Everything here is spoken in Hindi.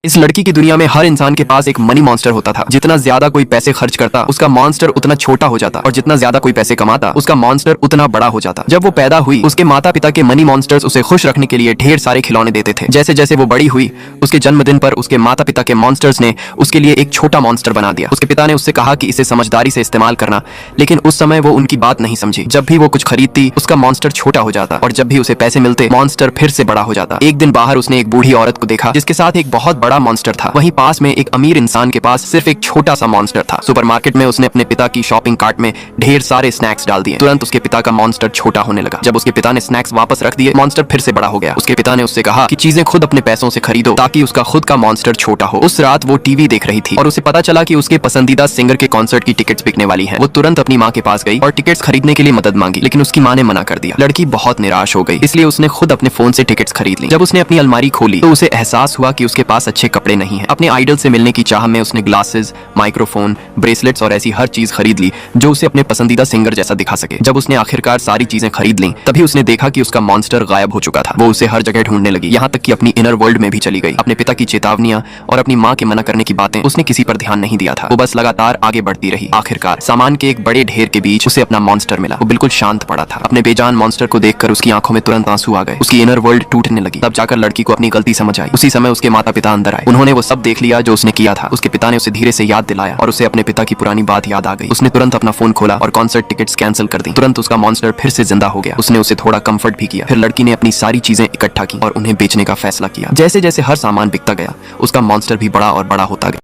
इस लड़की की दुनिया में हर इंसान के पास एक मनी मॉन्स्टर होता था। जितना ज्यादा कोई पैसे खर्च करता उसका मॉन्स्टर उतना छोटा हो जाता और जितना ज्यादा कोई पैसे कमाता उसका मॉन्स्टर उतना बड़ा हो जाता। जब वो पैदा हुई उसके माता पिता के मनी मॉन्स्टर्स उसे खुश रखने के लिए ढेर सारे खिलौने देते थे। जैसे जैसे वो बड़ी हुई उसके जन्मदिन पर उसके माता पिता के मॉन्स्टर्स ने उसके लिए एक छोटा मॉन्स्टर बना दिया। उसके पिता ने उससे कहा कि इसे समझदारी से इस्तेमाल करना, लेकिन उस समय वो उनकी बात नहीं समझी। जब भी वो कुछ खरीदती उसका मॉन्स्टर छोटा हो जाता और जब भी उसे पैसे मिलते मॉन्स्टर फिर से बड़ा हो जाता। एक दिन बाहर उसने एक बूढ़ी औरत को देखा जिसके साथ एक बहुत बड़ा मॉन्स्टर था। वहीं पास में एक अमीर इंसान के पास सिर्फ एक छोटा सा मॉन्स्टर था। सुपरमार्केट में उसने अपने पिता की शॉपिंग कार्ट में ढेर सारे स्नैक्स डाल दिए। तुरंत उसके पिता का मॉन्स्टर छोटा होने लगा। जब उसके पिता ने स्नैक्स वापस रख दिए मॉन्स्टर फिर से बड़ा हो गया। उसके पिता ने उससे कहा कि चीजें खुद अपने पैसों से खरीदो ताकि उसका खुद का मॉन्स्टर छोटा हो। उस रात वो टीवी देख रही थी और उसे पता चला कि उसके पसंदीदा सिंगर के कॉन्सर्ट की टिकट्स बिकने वाली हैं। वो तुरंत अपनी माँ के पास गई और टिकट्स खरीदने के लिए मदद मांगी, लेकिन उसकी माँ ने मना कर दिया। लड़की बहुत निराश हो गई, इसलिए उसने खुद अपने फोन से टिकट्स खरीद ली। जब उसने अपनी अलमारी खोली तो उसे एहसास हुआ कि उसके पास अच्छे कपड़े नहीं हैं। अपने आइडल से मिलने की चाह में उसने ग्लासेस, माइक्रोफोन, ब्रेसलेट्स और ऐसी हर चीज खरीद ली जो उसे अपने पसंदीदा सिंगर जैसा दिखा सके। जब उसने आखिरकार सारी चीजें खरीद ली तभी उसने देखा कि उसका मॉन्स्टर गायब हो चुका था। वो उसे हर जगह ढूंढने लगी, यहाँ तक कि अपनी इनर वर्ल्ड में भी चली गई। अपने पिता की चेतावनियां और अपनी माँ के मना करने की बातें उसने किसी पर ध्यान नहीं दिया था। वो बस लगातार आगे बढ़ती रही। आखिरकार सामान के एक बड़े ढेर के बीच उसे अपना मॉन्स्टर मिला। वो बिल्कुल शांत पड़ा था। अपने बेजान मॉन्स्टर को देखकर उसकी आंखों में तुरंत आंसू आ गए। उसकी इनर वर्ल्ड टूटने लगी। तब जाकर लड़की को अपनी गलती समझ आई। उसी समय उसके माता पिता अंदर आए। उन्होंने वो सब देख लिया जो उसने किया था। उसके पिता ने उसे धीरे से याद दिलाया और उसे अपने पिता की पुरानी बात याद आ गई। उसने तुरंत अपना फोन खोला और कॉन्सर्ट टिकट्स कैंसिल कर दी। तुरंत उसका मॉन्स्टर फिर से जिंदा हो गया। उसने उसे थोड़ा कंफर्ट भी किया। फिर लड़की ने अपनी सारी चीजें इकट्ठा की और उन्हें बेचने का फैसला किया। जैसे जैसे हर सामान बिकता गया उसका मॉन्स्टर भी बड़ा और बड़ा होता गया।